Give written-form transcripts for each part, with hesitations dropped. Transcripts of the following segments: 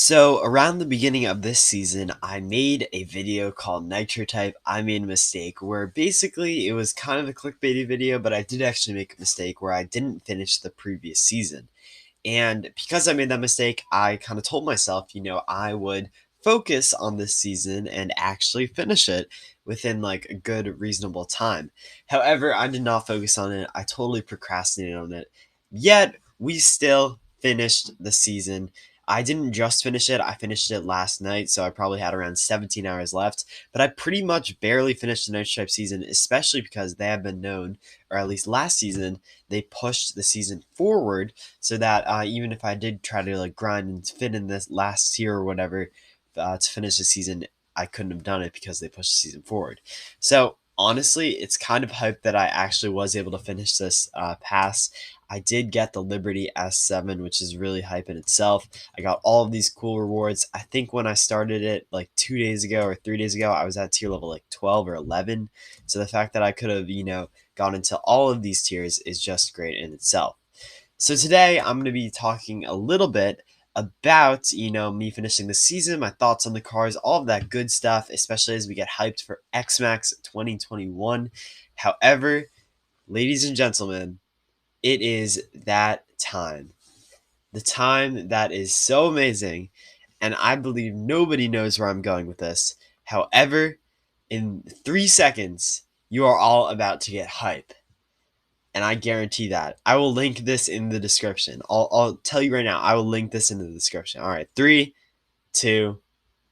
So around the beginning of this season, I made a video called Nitro Type I Made a Mistake, where basically it was kind of a clickbaity video, but I did actually make a mistake where I didn't finish the previous season. And because I made that mistake, I kind of told myself, I would focus on this season and actually finish it within like a good, reasonable time. However, I did not focus on it. I totally procrastinated on it. Yet, we still finished the season. I didn't just finish it, I finished it last night, so I probably had around 17 hours left. But I pretty much barely finished the Night Stripe season, especially because they have been known, or at least last season, they pushed the season forward so that even if I did try to like grind and fit in this last tier or whatever to finish the season, I couldn't have done it because they pushed the season forward. So honestly, it's kind of hype that I actually was able to finish this pass. I did get the Liberty S7, which is really hype in itself. I got all of these cool rewards. I think when I started it like 2 days ago or 3 days ago, I was at tier level like 12 or 11. So the fact that I could have, gone into all of these tiers is just great in itself. So today I'm going to be talking a little bit about, me finishing the season, my thoughts on the cars, all of that good stuff, especially as we get hyped for Xmax 2021. However, ladies and gentlemen, it is that time. The time that is so amazing, and I believe nobody knows where I'm going with this. However, in 3 seconds, you are all about to get hype. And I guarantee that. I will link this in the description. I'll tell you right now, I will link this in the description. All right, three, two,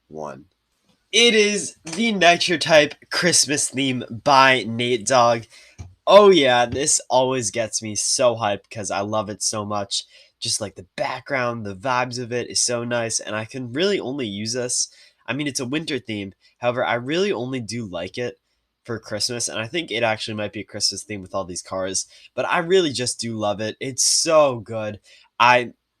one. It is the Nitro Type Christmas theme by Nate Dogg. Oh yeah, this always gets me so hyped because I love it so much. Just like the background, the vibes of it is so nice, and I can really only use this. I mean, it's a winter theme. However, I really only do like it for Christmas, and I think it actually might be a Christmas theme with all these cars, but I really just do love it. It's so good.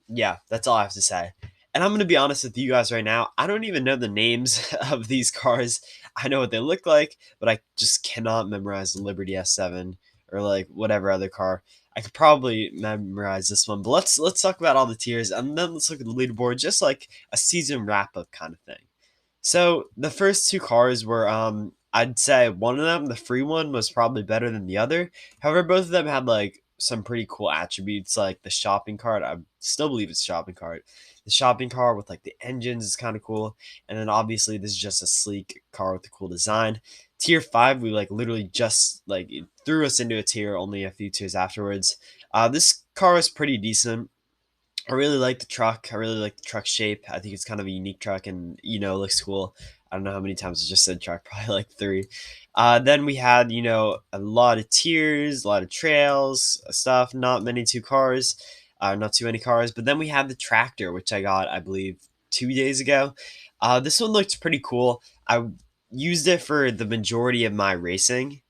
Yeah, that's all I have to say. And I'm going to be honest with you guys right now. I don't even know the names of these cars. I know what they look like, but I just cannot memorize the Liberty S7 or like whatever other car. I could probably memorize this one, but let's talk about all the tiers and then let's look at the leaderboard, just like a season wrap up kind of thing. So the first two cars were I'd say one of them, the free one, was probably better than the other. However, both of them had like some pretty cool attributes, like the shopping cart. I still believe it's shopping cart. The shopping car with like the engines is kind of cool, and then obviously this is just a sleek car with a cool design. Tier 5, we like literally just like it threw us into a tier only a few tiers afterwards. This car is pretty decent. I really like the truck. I really like the truck shape. I think it's kind of a unique truck and, it looks cool. I don't know how many times I just said truck, probably like three. Then we had, a lot of tiers, a lot of trails, stuff, not many two cars, not too many cars. But then we had the tractor, which I got, I believe, 2 days ago. This one looked pretty cool. I used it for the majority of my racing.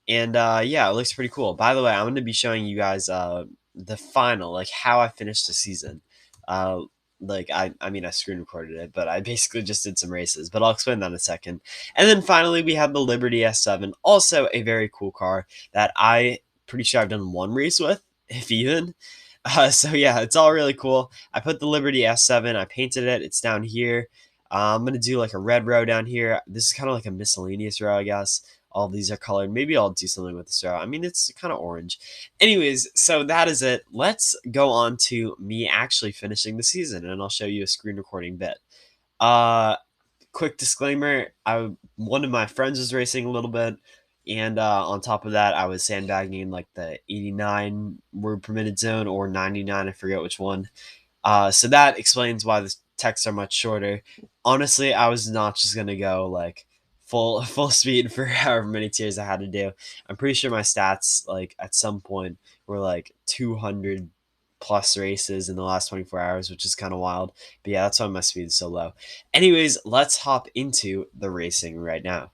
And yeah, it looks pretty cool. By the way, I'm going to be showing you guys the final, like how I finished the season. Uh, I mean, I screen recorded it, but I basically just did some races. But I'll explain that in a second. And then finally, we have the Liberty S7, also a very cool car that I pretty sure I've done one race with, if even. So yeah, it's all really cool. I put the Liberty S7. I painted it. It's down here. I'm gonna do like a red row down here. This is kind of like a miscellaneous row, I guess. All of these are colored. Maybe I'll do something with this row. I mean, it's kind of orange. Anyways, so that is it. Let's go on to me actually finishing the season, and I'll show you a screen recording bit. Uh, Quick disclaimer: one of my friends was racing a little bit, and on top of that, I was sandbagging in like the 89 word permitted zone or 99. I forget which one. So that explains why the texts are much shorter. Honestly, I was not just gonna go like full speed for however many tiers I had to do. I'm pretty sure my stats like at some point were like 200 plus races in the last 24 hours, which is kind of wild. But yeah, that's why my speed is so low. Anyways, let's hop into the racing right now.